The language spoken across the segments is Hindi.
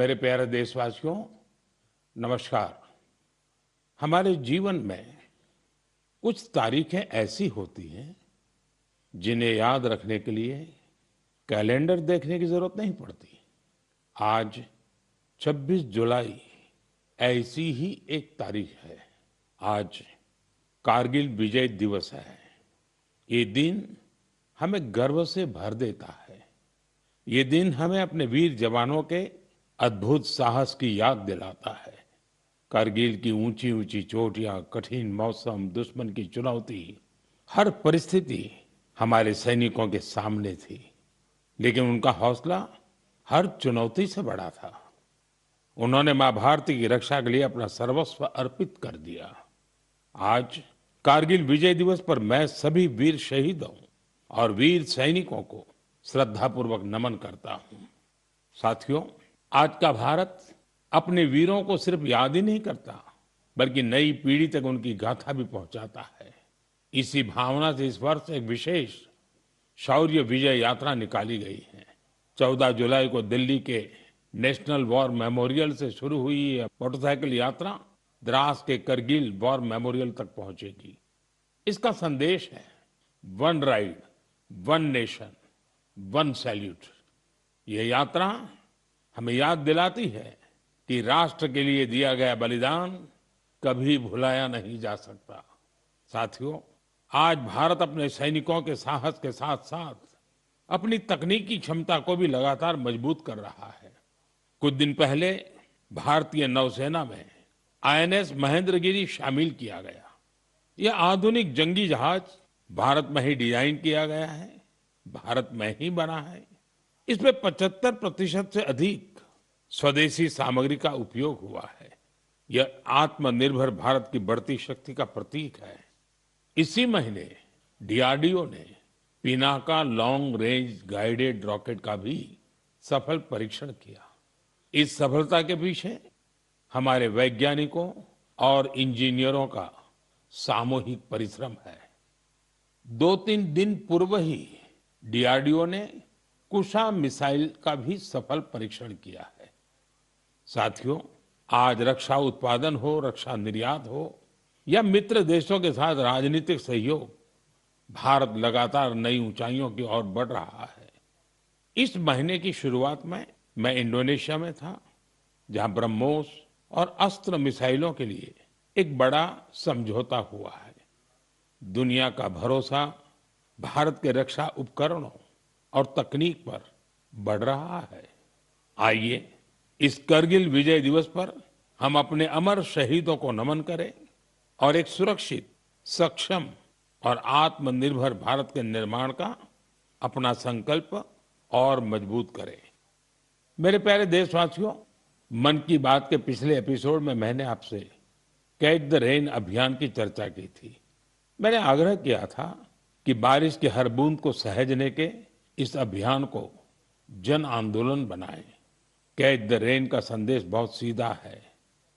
मेरे प्यारे देशवासियों, नमस्कार। हमारे जीवन में कुछ तारीखें ऐसी होती हैं जिन्हें याद रखने के लिए कैलेंडर देखने की जरूरत नहीं पड़ती। आज 26 जुलाई ऐसी ही एक तारीख है। आज कारगिल विजय दिवस है। ये दिन हमें गर्व से भर देता है। ये दिन हमें अपने वीर जवानों के अद्भुत साहस की याद दिलाता है। कारगिल की ऊंची ऊंची चोटियां, कठिन मौसम, दुश्मन की चुनौती, हर परिस्थिति हमारे सैनिकों के सामने थी, लेकिन उनका हौसला हर चुनौती से बड़ा था। उन्होंने मां भारती की रक्षा के लिए अपना सर्वस्व अर्पित कर दिया। आज कारगिल विजय दिवस पर मैं सभी वीर शहीदों और वीर सैनिकों को श्रद्धापूर्वक नमन करता हूं। साथियों, आज का भारत अपने वीरों को सिर्फ याद ही नहीं करता, बल्कि नई पीढ़ी तक उनकी गाथा भी पहुंचाता है। इसी भावना से इस वर्ष एक विशेष शौर्य विजय यात्रा निकाली गई है। 14 जुलाई को दिल्ली के नेशनल वॉर मेमोरियल से शुरू हुई ये मोटरसाइकिल यात्रा द्रास के करगिल वॉर मेमोरियल तक पहुंचेगी। इसका संदेश है one ride, one nation, one salute. ये यात्रा हमें याद दिलाती है कि राष्ट्र के लिए दिया गया बलिदान कभी भुलाया नहीं जा सकता। साथियों, आज भारत अपने सैनिकों के साहस के साथ साथ अपनी तकनीकी क्षमता को भी लगातार मजबूत कर रहा है। कुछ दिन पहले भारतीय नौसेना में आईएनएस महेंद्रगिरी शामिल किया गया। यह आधुनिक जंगी जहाज भारत में ही डिजाइन किया गया है, भारत में ही बना है। इसमें 75% से अधिक स्वदेशी सामग्री का उपयोग हुआ है। यह आत्मनिर्भर भारत की बढ़ती शक्ति का प्रतीक है। इसी महीने डीआरडीओ ने Pinaka long range guided rocket का भी सफल परीक्षण किया। इस सफलता के पीछे हमारे वैज्ञानिकों और इंजीनियरों का सामूहिक परिश्रम है। 2-3 दिन पूर्व ही डीआरडीओ ने कुशा मिसाइल का भी सफल परीक्षण किया है। साथियों, आज रक्षा उत्पादन हो, रक्षा निर्यात हो या मित्र देशों के साथ राजनीतिक सहयोग, भारत लगातार नई ऊंचाइयों की ओर बढ़ रहा है। इस महीने की शुरुआत में मैं इंडोनेशिया में था, जहां ब्रह्मोस और अस्त्र मिसाइलों के लिए एक बड़ा समझौता हुआ है। दुनिया का भरोसा भारत के रक्षा उपकरणों और तकनीक पर बढ़ रहा है। आइए इस करगिल विजय दिवस पर हम अपने अमर शहीदों को नमन करें और एक सुरक्षित, सक्षम और आत्मनिर्भर भारत के निर्माण का अपना संकल्प और मजबूत करें। मेरे प्यारे देशवासियों, मन की बात के पिछले एपिसोड में मैंने आपसे कैच द रेन अभियान की चर्चा की थी। मैंने आग्रह किया था कि बारिश की हर बूंद को सहेजने के इस अभियान को जन आंदोलन बनाएं। कैच द रेन का संदेश बहुत सीधा है।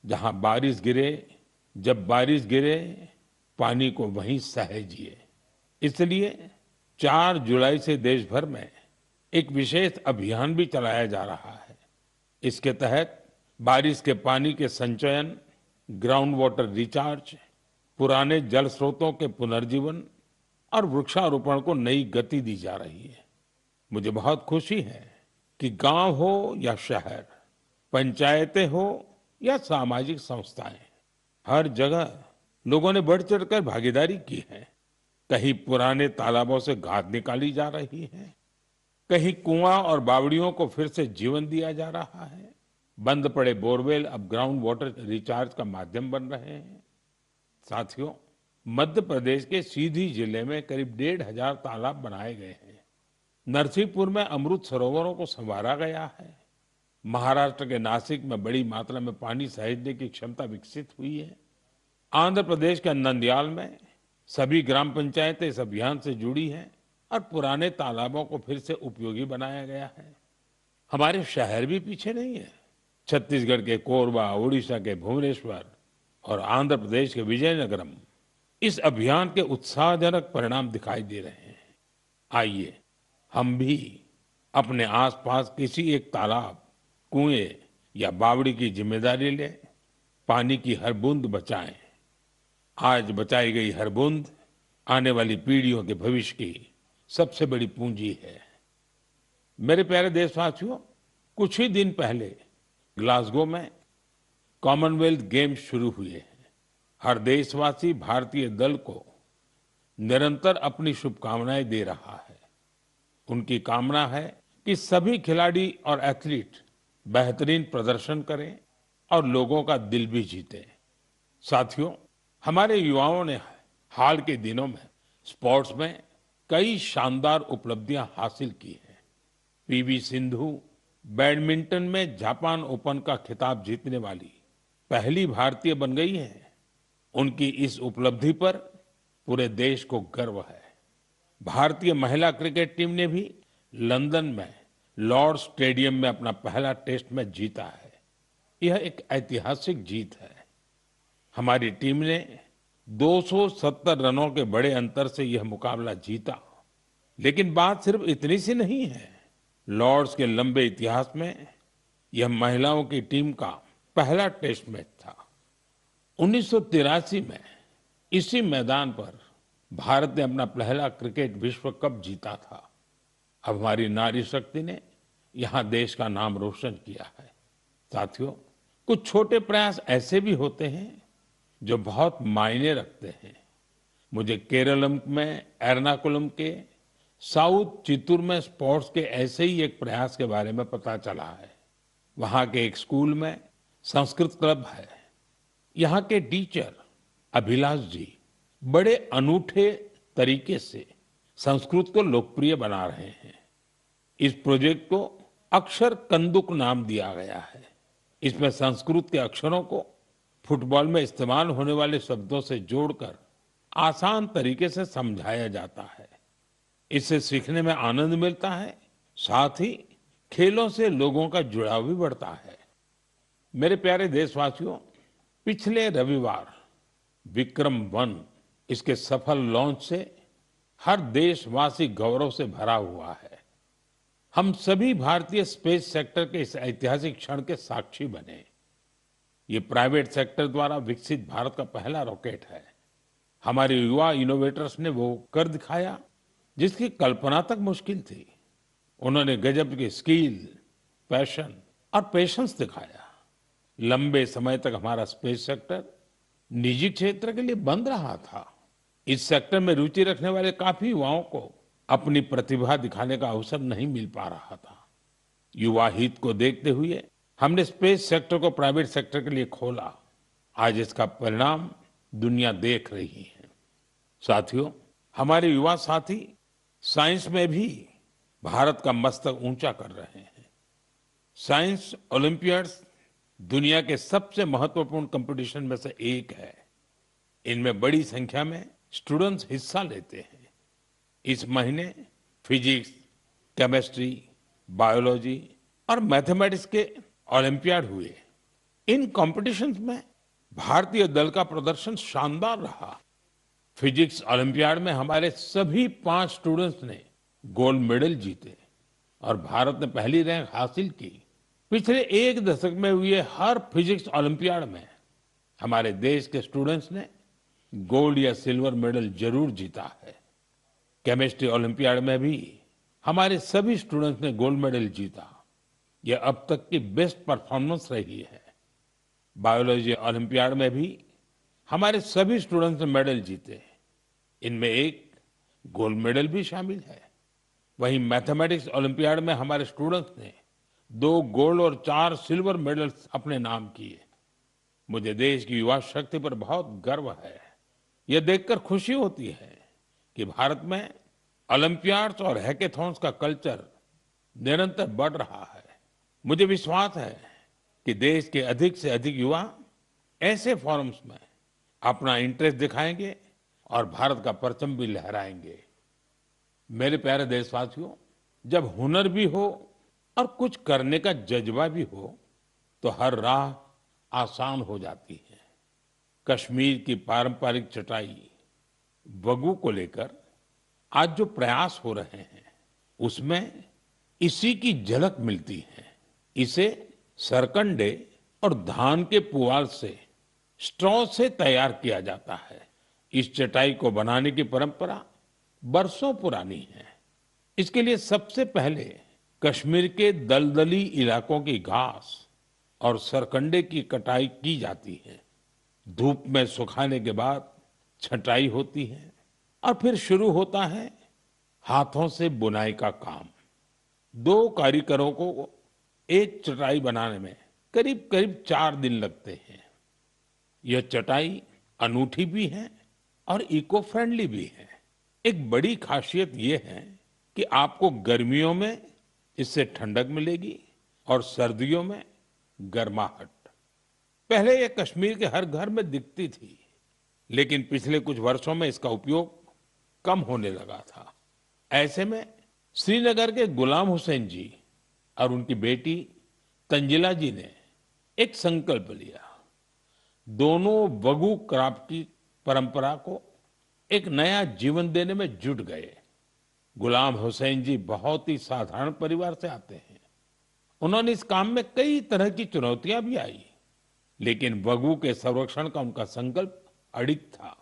जहां बारिश गिरे, जब बारिश गिरे, पानी को वहीं सहेजिए। इसलिए 4 जुलाई से देश भर में एक विशेष अभियान भी चलाया जा रहा है। इसके तहत बारिश के पानी के संचयन, ग्राउंड वाटर रिचार्ज, पुराने जल स्रोतों के पुनर्जीवन और वृक्षारोपण को नई गति दी जा रही है। मुझे बहुत खुशी है कि गांव हो या शहर, पंचायतें हो या सामाजिक संस्थाएं, हर जगह लोगों ने बढ़ चढ़कर भागीदारी की है। कहीं पुराने तालाबों से गाद निकाली जा रही है, कहीं कुआं और बावड़ियों को फिर से जीवन दिया जा रहा है। बंद पड़े बोरवेल अब ग्राउंड वाटर रिचार्ज का माध्यम बन रहे हैं। साथियों, मध्य प्रदेश के सीधी जिले में करीब 1,500 तालाब बनाए गए हैं। नरसिंहपुर में अमृत सरोवरों को संवारा गया है। महाराष्ट्र के नासिक में बड़ी मात्रा में पानी सहेजने की क्षमता विकसित हुई है। आंध्र प्रदेश के नंदयाल में सभी ग्राम पंचायतें इस अभियान से जुड़ी हैं और पुराने तालाबों को फिर से उपयोगी बनाया गया है। हमारे शहर भी पीछे नहीं है। छत्तीसगढ़ के कोरबा, उड़ीसा के भुवनेश्वर और आंध्र प्रदेश के विजयनगरम इस अभियान के उत्साहजनक परिणाम दिखाई दे रहे हैं। आइए हम भी अपने आसपास किसी एक तालाब, कुएं या बावड़ी की जिम्मेदारी लें, पानी की हर बूंद बचाएं। आज बचाई गई हर बूंद आने वाली पीढ़ियों के भविष्य की सबसे बड़ी पूंजी है। मेरे प्यारे देशवासियों, कुछ ही दिन पहले ग्लासगो में कॉमनवेल्थ गेम्स शुरू हुए हैं। हर देशवासी भारतीय दल को निरंतर अपनी शुभकामनाएं दे रहा है। उनकी कामना है कि सभी खिलाड़ी और एथलीट बेहतरीन प्रदर्शन करें और लोगों का दिल भी जीतें। साथियों, हमारे युवाओं ने हाल के दिनों में स्पोर्ट्स में कई शानदार उपलब्धियां हासिल की हैं। पीवी सिंधु बैडमिंटन में जापान ओपन का खिताब जीतने वाली पहली भारतीय बन गई है। उनकी इस उपलब्धि पर पूरे देश को गर्व है। भारतीय महिला क्रिकेट टीम ने भी लंदन में लॉर्ड्स स्टेडियम में अपना पहला टेस्ट मैच जीता है। यह एक ऐतिहासिक जीत है। हमारी टीम ने 270 रनों के बड़े अंतर से यह मुकाबला जीता। लेकिन बात सिर्फ इतनी सी नहीं है। लॉर्ड्स के लंबे इतिहास में यह महिलाओं की टीम का पहला टेस्ट मैच था। 1983 में इसी मैदान पर भारत ने अपना पहला क्रिकेट विश्व कप जीता था। अब हमारी नारी शक्ति ने यहां देश का नाम रोशन किया है। साथियों, कुछ छोटे प्रयास ऐसे भी होते हैं जो बहुत मायने रखते हैं। मुझे केरलम में एर्नाकुलम के साउथ चित्तूर में स्पोर्ट्स के ऐसे ही एक प्रयास के बारे में पता चला है। वहां के एक स्कूल में संस्कृत क्लब है। यहाँ के टीचर अभिलाष जी बड़े अनूठे तरीके से संस्कृत को लोकप्रिय बना रहे हैं। इस प्रोजेक्ट को अक्षर कंदुक नाम दिया गया है। इसमें संस्कृत के अक्षरों को फुटबॉल में इस्तेमाल होने वाले शब्दों से जोड़कर आसान तरीके से समझाया जाता है। इससे सीखने में आनंद मिलता है, साथ ही खेलों से लोगों का जुड़ाव भी बढ़ता है। मेरे प्यारे देशवासियों, पिछले रविवार विक्रम-1 इसके सफल लॉन्च से हर देशवासी गौरव से भरा हुआ है। हम सभी भारतीय स्पेस सेक्टर के इस ऐतिहासिक क्षण के साक्षी बने। ये प्राइवेट सेक्टर द्वारा विकसित भारत का पहला रॉकेट है। हमारे युवा इनोवेटर्स ने वो कर दिखाया जिसकी कल्पना तक मुश्किल थी। उन्होंने गजब की स्किल, पैशन और पेशेंस दिखाया। लंबे समय तक हमारा स्पेस सेक्टर निजी क्षेत्र के लिए बंद रहा था। इस सेक्टर में रुचि रखने वाले काफी युवाओं को अपनी प्रतिभा दिखाने का अवसर नहीं मिल पा रहा था। युवा हित को देखते हुए हमने स्पेस सेक्टर को प्राइवेट सेक्टर के लिए खोला। आज इसका परिणाम दुनिया देख रही है। साथियों, हमारे युवा साथी साइंस में भी भारत का मस्तक ऊंचा कर रहे हैं। साइंस ओलंपियाड्स दुनिया के सबसे महत्वपूर्ण कंपटीशन में से एक है। इनमें बड़ी संख्या में स्टूडेंट्स हिस्सा लेते हैं। इस महीने फिजिक्स, केमिस्ट्री, बायोलॉजी और मैथमेटिक्स के ओलंपियाड हुए। इन कॉम्पिटिशन्स में भारतीय दल का प्रदर्शन शानदार रहा। फिजिक्स ओलंपियाड में हमारे सभी 5 स्टूडेंट्स ने गोल्ड मेडल जीते और भारत ने पहली रैंक हासिल की। पिछले एक दशक में हुए हर फिजिक्स ओलंपियाड में हमारे देश के स्टूडेंट्स ने गोल्ड या सिल्वर मेडल जरूर जीता है। केमिस्ट्री ओलंपियाड में भी हमारे सभी स्टूडेंट्स ने गोल्ड मेडल जीता। यह अब तक की बेस्ट परफॉर्मेंस रही है। बायोलॉजी ओलंपियाड में भी हमारे सभी स्टूडेंट्स ने मेडल जीते। इनमें एक गोल्ड मेडल भी शामिल है। वहीं मैथमेटिक्स ओलंपियाड में हमारे स्टूडेंट्स ने 2 गोल्ड और 4 सिल्वर मेडल्स अपने नाम किए। मुझे देश की युवा शक्ति पर बहुत गर्व है। यह देखकर खुशी होती है कि भारत में ओलंपियाड्स और हैकेथॉन्स का कल्चर निरंतर बढ़ रहा है। मुझे विश्वास है कि देश के अधिक से अधिक युवा ऐसे फोरम्स में अपना इंटरेस्ट दिखाएंगे और भारत का परचम भी लहराएंगे। मेरे प्यारे देशवासियों, जब हुनर भी हो और कुछ करने का जज्बा भी हो तो हर राह आसान हो जाती है। कश्मीर की पारंपरिक चटाई वगू को लेकर आज जो प्रयास हो रहे हैं उसमें इसी की झलक मिलती है। इसे सरकंडे और धान के पुआल से स्ट्रॉ से तैयार किया जाता है। इस चटाई को बनाने की परंपरा बरसों पुरानी है। इसके लिए सबसे पहले कश्मीर के दलदली इलाकों की घास और सरकंडे की कटाई की जाती है। धूप में सुखाने के बाद छटाई होती है और फिर शुरू होता है हाथों से बुनाई का काम। दो कारीगरों को एक चटाई बनाने में करीब करीब 4 दिन लगते हैं। यह चटाई अनूठी भी है और इको फ्रेंडली भी है। एक बड़ी खासियत यह है कि आपको गर्मियों में इससे ठंडक मिलेगी और सर्दियों में गर्माहट। पहले यह कश्मीर के हर घर में दिखती थी, लेकिन पिछले कुछ वर्षों में इसका उपयोग कम होने लगा था। ऐसे में श्रीनगर के गुलाम हुसैन जी और उनकी बेटी तंजिला जी ने एक संकल्प लिया। दोनों वगु क्राफ्ट की परंपरा को एक नया जीवन देने में जुट गए। गुलाम हुसैन जी बहुत ही साधारण परिवार से आते हैं। उन्होंने इस काम में कई तरह की चुनौतियां भी आई, लेकिन वगु के संरक्षण का उनका संकल्प अडिग था।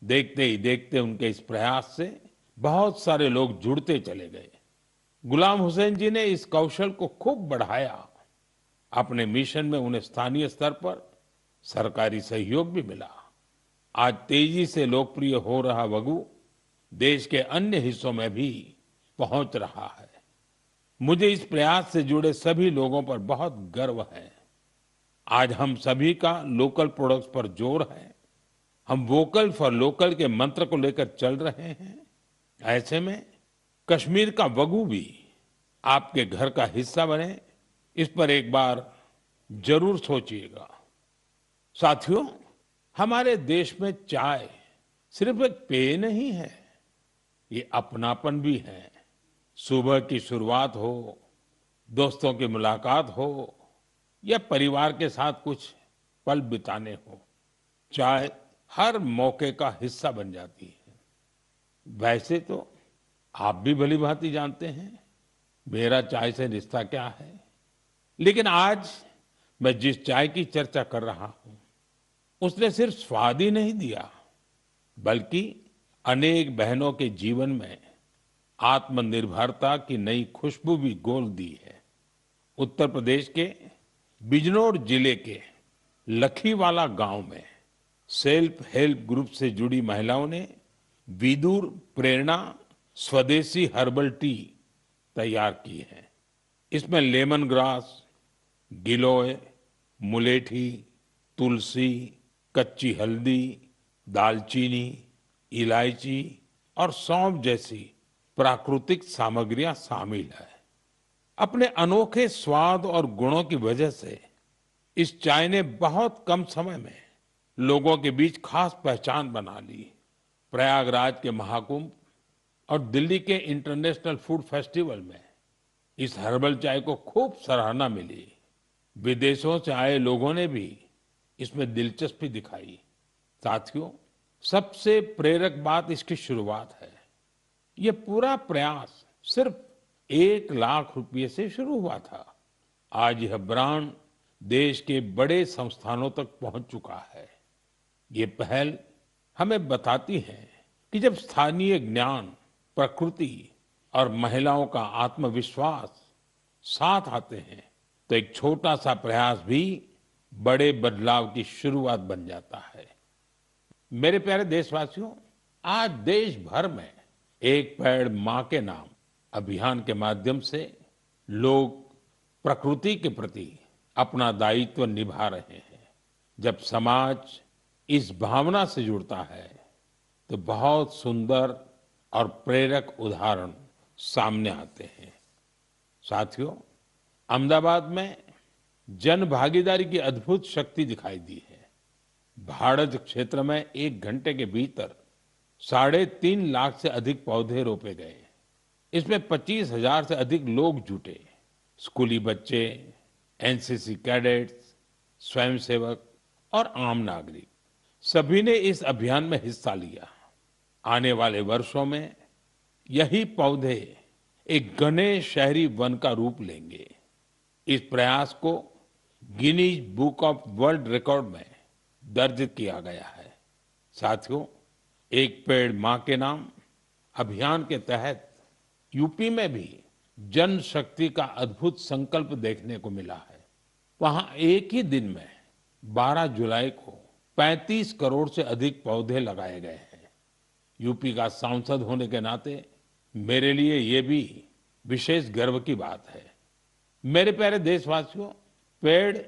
देखते ही देखते उनके इस प्रयास से बहुत सारे लोग जुड़ते चले गए। गुलाम हुसैन जी ने इस कौशल को खूब बढ़ाया। अपने मिशन में उन्हें स्थानीय स्तर पर सरकारी सहयोग भी मिला। आज तेजी से लोकप्रिय हो रहा वगु देश के अन्य हिस्सों में भी पहुंच रहा है। मुझे इस प्रयास से जुड़े सभी लोगों पर बहुत गर्व है। आज हम सभी का लोकल प्रोडक्ट्स पर जोर है। हम वोकल फॉर लोकल के मंत्र को लेकर चल रहे हैं। ऐसे में कश्मीर का वगु भी आपके घर का हिस्सा बने, इस पर एक बार जरूर सोचिएगा। साथियों, हमारे देश में चाय सिर्फ एक पेय नहीं है, ये अपनापन भी है। सुबह की शुरुआत हो, दोस्तों की मुलाकात हो या परिवार के साथ कुछ पल बिताने हो, चाय हर मौके का हिस्सा बन जाती है। वैसे तो आप भी भली भांति जानते हैं मेरा चाय से रिश्ता क्या है, लेकिन आज मैं जिस चाय की चर्चा कर रहा हूं उसने सिर्फ स्वाद ही नहीं दिया, बल्कि अनेक बहनों के जीवन में आत्मनिर्भरता की नई खुशबू भी घोल दी है। उत्तर प्रदेश के बिजनौर जिले के लखीवाला गांव में सेल्फ हेल्प ग्रुप से जुड़ी महिलाओं ने विदुर प्रेरणा स्वदेशी हर्बल टी तैयार की है। इसमें लेमन ग्रास, गिलोय, मुलेठी, तुलसी, कच्ची हल्दी, दालचीनी, इलायची और सौंफ जैसी प्राकृतिक सामग्रियां शामिल है। अपने अनोखे स्वाद और गुणों की वजह से इस चाय ने बहुत कम समय में लोगों के बीच खास पहचान बना ली। प्रयागराज के महाकुंभ और दिल्ली के इंटरनेशनल फूड फेस्टिवल में इस हर्बल चाय को खूब सराहना मिली। विदेशों से आए लोगों ने भी इसमें दिलचस्पी दिखाई। साथियों, सबसे प्रेरक बात इसकी शुरुआत है। ये पूरा प्रयास सिर्फ 1 लाख रुपये से शुरू हुआ था। आज यह ब्रांड देश के बड़े संस्थानों तक पहुंच चुका है। ये पहल हमें बताती है कि जब स्थानीय ज्ञान, प्रकृति और महिलाओं का आत्मविश्वास साथ आते हैं तो एक छोटा सा प्रयास भी बड़े बदलाव की शुरुआत बन जाता है। मेरे प्यारे देशवासियों, आज देश भर में एक पेड़ मां के नाम अभियान के माध्यम से लोग प्रकृति के प्रति अपना दायित्व निभा रहे हैं। जब समाज इस भावना से जुड़ता है तो बहुत सुंदर और प्रेरक उदाहरण सामने आते हैं। साथियों, अहमदाबाद में जन भागीदारी की अद्भुत शक्ति दिखाई दी है। भाड़ज क्षेत्र में 1 घंटे के भीतर 3.5 लाख से अधिक पौधे रोपे गए। इसमें 25,000 से अधिक लोग जुटे। स्कूली बच्चे, एनसीसी कैडेट्स, स्वयंसेवक और आम नागरिक, सभी ने इस अभियान में हिस्सा लिया। आने वाले वर्षों में यही पौधे एक घने शहरी वन का रूप लेंगे। इस प्रयास को Guinness book of world record में दर्ज किया गया है। साथियों, एक पेड़ मां के नाम अभियान के तहत यूपी में भी जन शक्ति का अद्भुत संकल्प देखने को मिला है। वहां एक ही दिन में 12 जुलाई को 35 करोड़ से अधिक पौधे लगाए गए हैं। यूपी का सांसद होने के नाते मेरे लिए ये भी विशेष गर्व की बात है। मेरे प्यारे देशवासियों, पेड़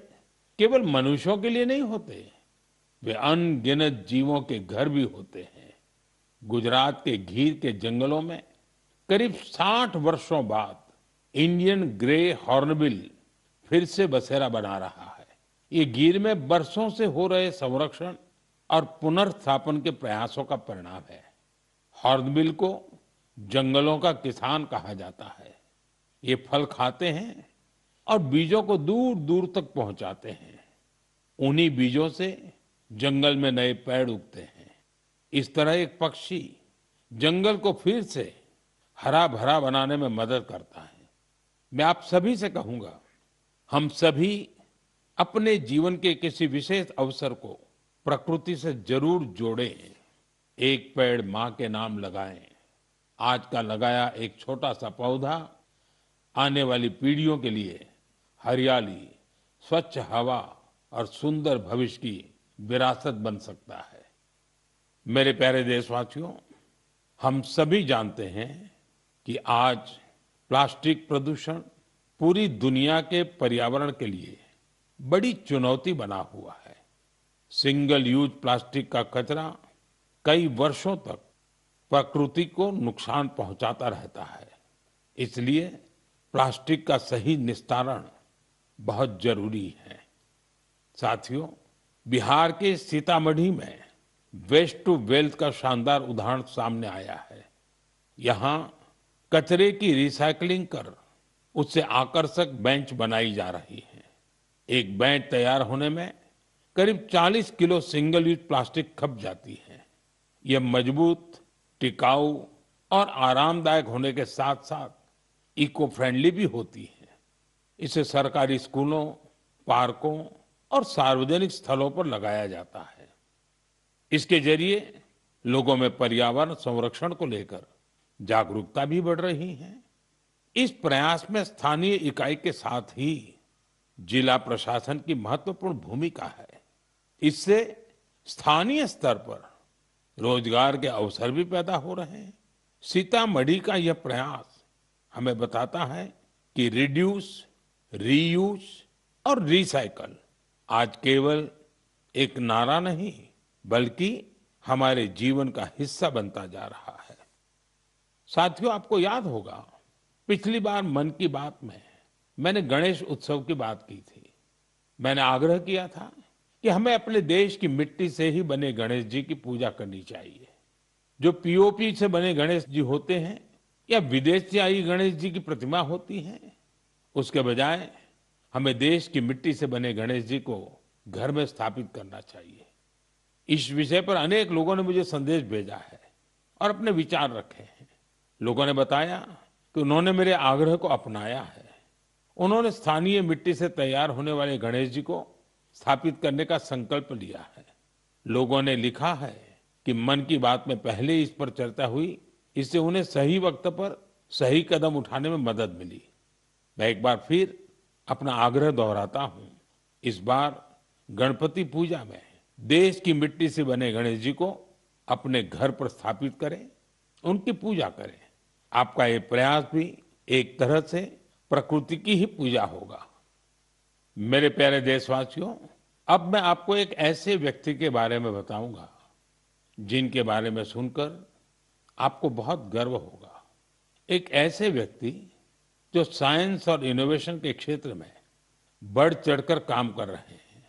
केवल मनुष्यों के लिए नहीं होते, वे अनगिनत जीवों के घर भी होते हैं। गुजरात के गीर के जंगलों में करीब 60 वर्षों बाद इंडियन ग्रे हॉर्नबिल फिर से बसेरा बना रहा है। ये गीर में बरसों से हो रहे संरक्षण और पुनर्स्थापन के प्रयासों का परिणाम है। हॉर्नबिल को जंगलों का किसान कहा जाता है। ये फल खाते हैं और बीजों को दूर दूर तक पहुंचाते हैं। उन्हीं बीजों से जंगल में नए पेड़ उगते हैं। इस तरह एक पक्षी जंगल को फिर से हरा भरा बनाने में मदद करता है। मैं आप सभी से कहूंगा, हम सभी अपने जीवन के किसी विशेष अवसर को प्रकृति से जरूर जोड़ें। एक पेड़ मां के नाम लगाएं। आज का लगाया एक छोटा सा पौधा आने वाली पीढ़ियों के लिए हरियाली, स्वच्छ हवा और सुंदर भविष्य की विरासत बन सकता है। मेरे प्यारे देशवासियों, हम सभी जानते हैं कि आज प्लास्टिक प्रदूषण पूरी दुनिया के पर्यावरण के लिए बड़ी चुनौती बना हुआ है। सिंगल यूज प्लास्टिक का कचरा कई वर्षों तक प्रकृति को नुकसान पहुंचाता रहता है। इसलिए प्लास्टिक का सही निस्तारण बहुत जरूरी है। साथियों, बिहार के सीतामढ़ी में वेस्ट टू वेल्थ का शानदार उदाहरण सामने आया है। यहाँ कचरे की रिसाइकलिंग कर उससे आकर्षक बेंच बनाई जा रही है। एक बेंच तैयार होने में करीब 40 किलो सिंगल यूज प्लास्टिक खप जाती है। यह मजबूत, टिकाऊ और आरामदायक होने के साथ साथ इको फ्रेंडली भी होती है। इसे सरकारी स्कूलों, पार्कों और सार्वजनिक स्थलों पर लगाया जाता है। इसके जरिए लोगों में पर्यावरण संरक्षण को लेकर जागरूकता भी बढ़ रही है। इस प्रयास में स्थानीय इकाई के साथ ही जिला प्रशासन की महत्वपूर्ण भूमिका है। इससे स्थानीय स्तर पर रोजगार के अवसर भी पैदा हो रहे हैं। सीतामढ़ी का यह प्रयास हमें बताता है कि रिड्यूस, रीयूज और रिसाइकल आज केवल एक नारा नहीं, बल्कि हमारे जीवन का हिस्सा बनता जा रहा है। साथियों, आपको याद होगा, पिछली बार मन की बात में मैंने गणेश उत्सव की बात की थी। मैंने आग्रह किया था कि हमें अपने देश की मिट्टी से ही बने गणेश जी की पूजा करनी चाहिए। जो पीओपी से बने गणेश जी होते हैं या विदेश से आई गणेश जी की प्रतिमा होती है, उसके बजाय हमें देश की मिट्टी से बने गणेश जी को घर में स्थापित करना चाहिए। इस विषय पर अनेक लोगों ने मुझे संदेश भेजा है और अपने विचार रखे हैं। लोगों ने बताया कि उन्होंने मेरे आग्रह को अपनाया है। उन्होंने स्थानीय मिट्टी से तैयार होने वाले गणेश जी को स्थापित करने का संकल्प लिया है। लोगों ने लिखा है कि मन की बात में पहले इस पर चर्चा हुई, इससे उन्हें सही वक्त पर सही कदम उठाने में मदद मिली। मैं एक बार फिर अपना आग्रह दोहराता हूं। इस बार गणपति पूजा में देश की मिट्टी से बने गणेश जी को अपने घर पर स्थापित करें, उनकी पूजा करें। आपका ये प्रयास भी एक तरह से प्रकृति की ही पूजा होगा। मेरे प्यारे देशवासियों, अब मैं आपको एक ऐसे व्यक्ति के बारे में बताऊंगा जिनके बारे में सुनकर आपको बहुत गर्व होगा। एक ऐसे व्यक्ति जो साइंस और इनोवेशन के क्षेत्र में बढ़ चढ़कर काम कर रहे हैं,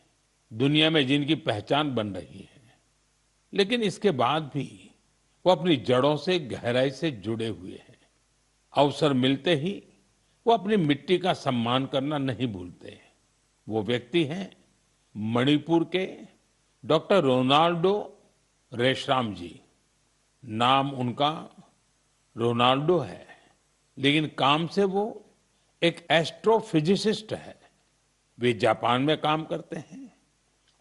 दुनिया में जिनकी पहचान बन रही है, लेकिन इसके बाद भी वो अपनी जड़ों से गहराई से जुड़े हुए हैं। अवसर मिलते ही वो अपनी मिट्टी का सम्मान करना नहीं भूलते। वो व्यक्ति हैं मणिपुर के डॉक्टर रोनाल्डो रेशराम जी। नाम उनका रोनाल्डो है, लेकिन काम से वो एक एस्ट्रोफिजिसिस्ट है। वे जापान में काम करते हैं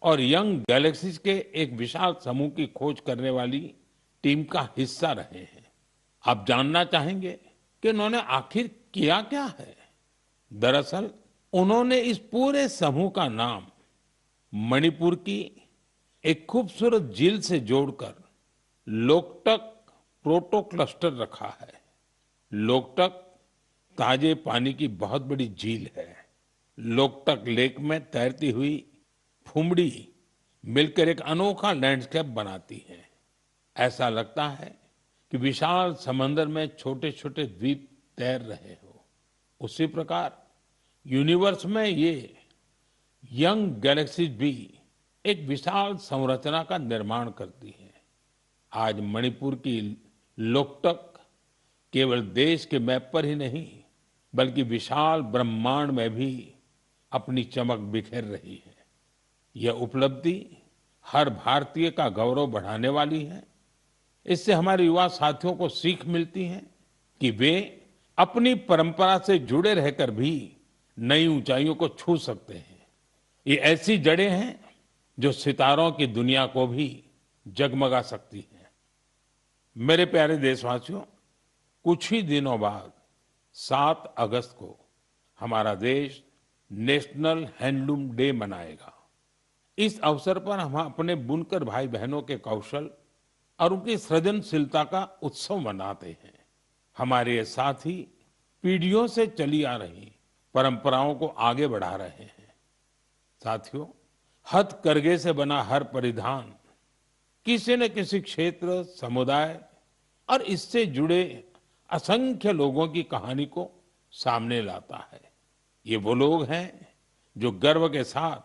और यंग गैलेक्सीज के एक विशाल समूह की खोज करने वाली टीम का हिस्सा रहे हैं। आप जानना चाहेंगे कि उन्होंने आखिर किया क्या है? दरअसल उन्होंने इस पूरे समूह का नाम मणिपुर की एक खूबसूरत झील से जोड़कर लोकटक प्रोटो क्लस्टर रखा है। लोकटक ताजे पानी की बहुत बड़ी झील है। लोकटक लेक में तैरती हुई फुमड़ी मिलकर एक अनोखा लैंडस्केप बनाती है। ऐसा लगता है कि विशाल समंदर में छोटे छोटे द्वीप तैर रहे हो। उसी प्रकार यूनिवर्स में ये यंग गैलेक्सीज भी एक विशाल संरचना का निर्माण करती है। आज मणिपुर की लोकटक केवल देश के मैप पर ही नहीं बल्कि विशाल ब्रह्मांड में भी अपनी चमक बिखेर रही है। यह उपलब्धि हर भारतीय का गौरव बढ़ाने वाली है। इससे हमारे युवा साथियों को सीख मिलती है कि वे अपनी परंपरा से जुड़े रहकर भी नई ऊंचाइयों को छू सकते हैं। ये ऐसी जड़ें हैं जो सितारों की दुनिया को भी जगमगा सकती हैं। मेरे प्यारे देशवासियों, कुछ ही दिनों बाद 7 अगस्त को हमारा देश नेशनल हैंडलूम डे मनाएगा। इस अवसर पर हम अपने बुनकर भाई बहनों के कौशल और उनकी सृजनशीलता का उत्सव मनाते हैं। हमारे ये साथी पीढ़ियों से चली आ रही परंपराओं को आगे बढ़ा रहे हैं। साथियों, हथकरघे से बना हर परिधान किसी न किसी क्षेत्र, समुदाय और इससे जुड़े असंख्य लोगों की कहानी को सामने लाता है। ये वो लोग हैं जो गर्व के साथ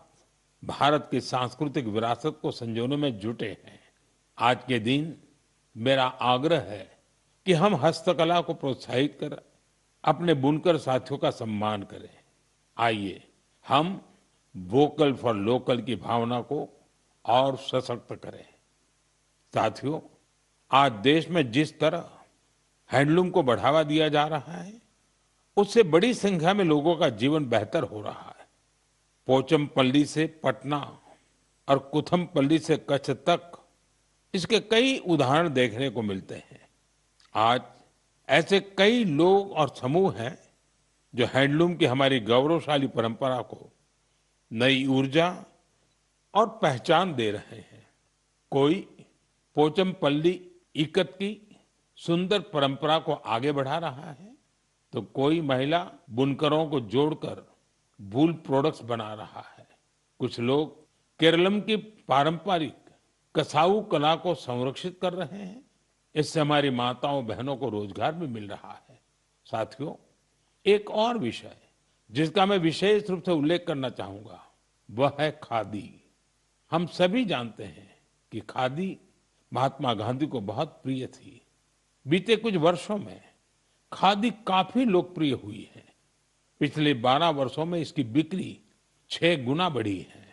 भारत की सांस्कृतिक विरासत को संजोने में जुटे हैं। आज के दिन मेरा आग्रह है कि हम हस्तकला को प्रोत्साहित कर अपने बुनकर साथियों का सम्मान करें। आइए हम वोकल फॉर लोकल की भावना को और सशक्त करें। साथियों, आज देश में जिस तरह हैंडलूम को बढ़ावा दिया जा रहा है, उससे बड़ी संख्या में लोगों का जीवन बेहतर हो रहा है। पोचमपल्ली से पटना और कुथमपल्ली से कच्छ तक इसके कई उदाहरण देखने को मिलते हैं। आज ऐसे कई लोग और समूह हैं जो हैंडलूम की हमारी गौरवशाली परंपरा को नई ऊर्जा और पहचान दे रहे हैं। कोई पोचमपल्ली इकत की सुंदर परंपरा को आगे बढ़ा रहा है, तो कोई महिला बुनकरों को जोड़कर वूल प्रोडक्ट्स बना रहा है। कुछ लोग केरलम की पारंपरिक कसाऊ कला को संरक्षित कर रहे हैं। इससे हमारी माताओं बहनों को रोजगार भी मिल रहा है। साथियों, एक और विषय जिसका मैं विशेष रूप से उल्लेख करना चाहूंगा वह है खादी। हम सभी जानते हैं कि खादी महात्मा गांधी को बहुत प्रिय थी। बीते कुछ वर्षों में खादी काफी लोकप्रिय हुई है। पिछले 12 वर्षों में इसकी बिक्री 6 गुना बढ़ी है।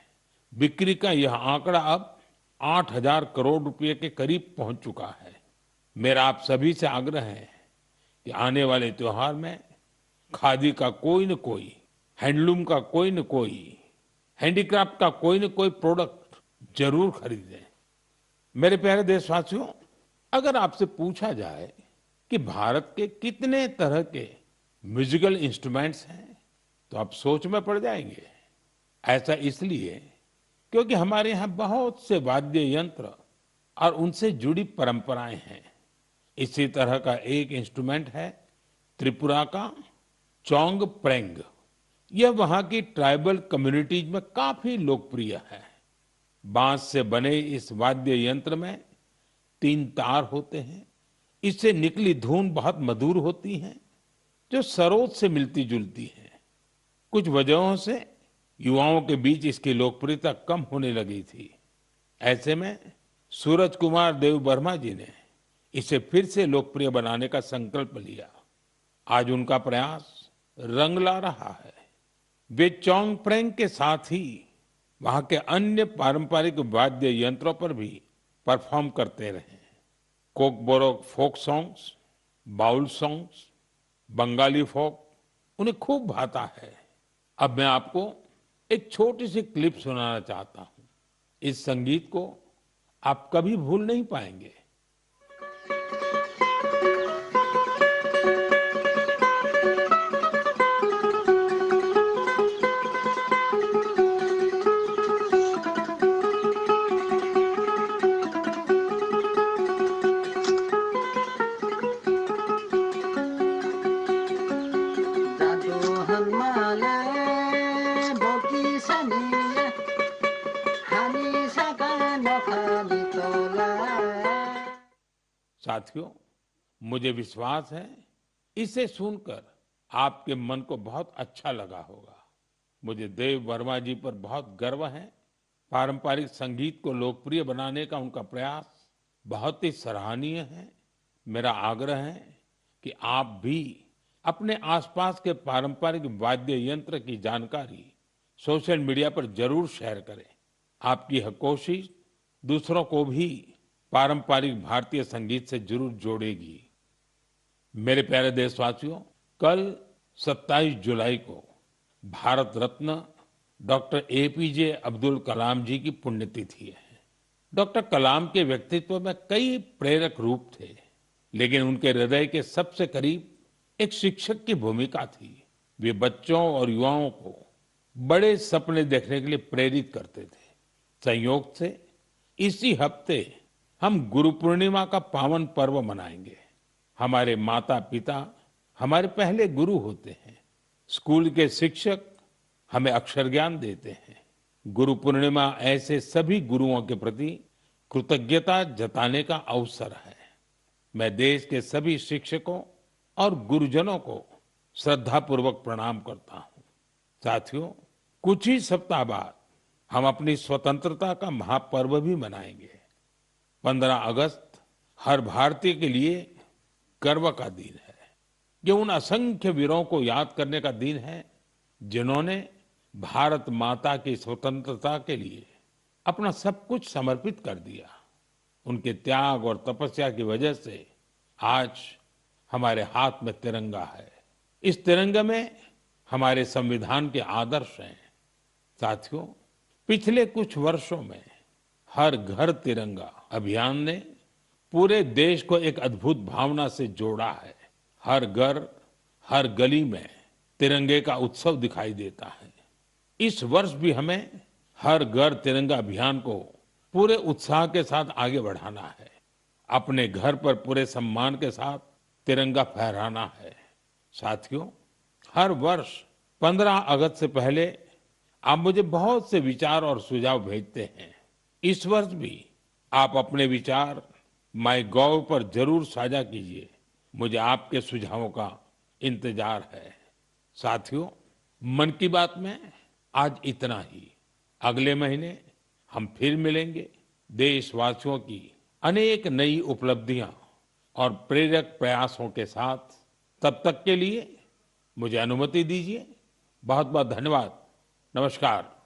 बिक्री का यह आंकड़ा अब 8,000 करोड़ रुपए के करीब पहुंच चुका है। मेरा आप सभी से आग्रह है कि आने वाले त्योहार में खादी का कोई न कोई, हैंडलूम का कोई न कोई, हैंडीक्राफ्ट का कोई न कोई प्रोडक्ट जरूर खरीदें। मेरे प्यारे देशवासियों, अगर आपसे पूछा जाए कि भारत के कितने तरह के म्यूजिकल इंस्ट्रूमेंट्स हैं, तो आप सोच में पड़ जाएंगे। ऐसा इसलिए क्योंकि हमारे यहाँ बहुत से वाद्य यंत्र और उनसे जुड़ी परंपराएं हैं। इसी तरह का एक इंस्ट्रूमेंट है त्रिपुरा का चोंग प्रेंग। यह वहाँ की ट्राइबल कम्युनिटीज में काफी लोकप्रिय है। बांस से बने इस वाद्य यंत्र में 3 तार होते हैं। इससे निकली धुन बहुत मधुर होती है, जो सरोद से मिलती जुलती है। कुछ वजहों से युवाओं के बीच इसकी लोकप्रियता कम होने लगी थी। ऐसे में सूरज कुमार देव वर्मा जी ने इसे फिर से लोकप्रिय बनाने का संकल्प लिया। आज उनका प्रयास रंग ला रहा है। वे चोंग प्रेंग के साथ ही वहां के अन्य पारंपरिक वाद्य यंत्रों पर भी परफॉर्म करते रहे। Kokborok folk songs, Baul songs, Bengali folk उन्हें खूब भाता है। अब मैं आपको एक छोटी सी क्लिप सुनाना चाहता हूं। इस संगीत को आप कभी भूल नहीं पाएंगे। जादू हन्माले बोकी सनीले हानि सका नखाली तोला। साथियों, मुझे विश्वास है इसे सुनकर आपके मन को बहुत अच्छा लगा होगा। मुझे देव वर्मा जी पर बहुत गर्व है। पारंपरिक संगीत को लोकप्रिय बनाने का उनका प्रयास बहुत ही सराहनीय है। मेरा आग्रह है कि आप भी अपने आसपास के पारंपरिक वाद्य यंत्र की जानकारी सोशल मीडिया पर जरूर शेयर करें। आपकी यह कोशिश दूसरों को भी पारंपरिक भारतीय संगीत से जरूर जोड़ेगी। मेरे प्यारे देशवासियों, कल 27 जुलाई को भारत रत्न डॉक्टर एपीजे अब्दुल कलाम जी की पुण्यतिथि है। डॉक्टर कलाम के व्यक्तित्व में कई प्रेरक रूप थे, लेकिन उनके हृदय के सबसे करीब एक शिक्षक की भूमिका थी। वे बच्चों और युवाओं को बड़े सपने देखने के लिए प्रेरित करते थे। संयोग से इसी हफ्ते हम गुरु पूर्णिमा का पावन पर्व मनाएंगे। हमारे माता पिता हमारे पहले गुरु होते हैं। स्कूल के शिक्षक हमें अक्षर ज्ञान देते हैं। गुरु पूर्णिमा ऐसे सभी गुरुओं के प्रति कृतज्ञता जताने का अवसर है। मैं देश के सभी शिक्षकों और गुरुजनों को श्रद्धापूर्वक प्रणाम करता हूं। साथियों, कुछ ही सप्ताह बाद हम अपनी स्वतंत्रता का महापर्व भी मनाएंगे। 15 अगस्त हर भारतीय के लिए गर्व का दिन है। ये उन असंख्य वीरों को याद करने का दिन है जिन्होंने भारत माता की स्वतंत्रता के लिए अपना सब कुछ समर्पित कर दिया। उनके त्याग और तपस्या की वजह से आज हमारे हाथ में तिरंगा है। इस तिरंगे में हमारे संविधान के आदर्श हैं। साथियों, पिछले कुछ वर्षों में हर घर तिरंगा अभियान ने पूरे देश को एक अद्भुत भावना से जोड़ा है। हर घर, हर गली में तिरंगे का उत्सव दिखाई देता है। इस वर्ष भी हमें हर घर तिरंगा अभियान को पूरे उत्साह के साथ आगे बढ़ाना है। अपने घर पर पूरे सम्मान के साथ तिरंगा फहराना है। साथियों, हर वर्ष 15 अगस्त से पहले आप मुझे बहुत से विचार और सुझाव भेजते हैं। इस वर्ष भी आप अपने विचार माईगॉव पर जरूर साझा कीजिए। मुझे आपके सुझावों का इंतजार है। साथियों, मन की बात में आज इतना ही। अगले महीने हम फिर मिलेंगे देशवासियों की अनेक नई उपलब्धियां और प्रेरक प्रयासों के साथ। तब तक के लिए मुझे अनुमति दीजिए। बहुत बहुत धन्यवाद। नमस्कार।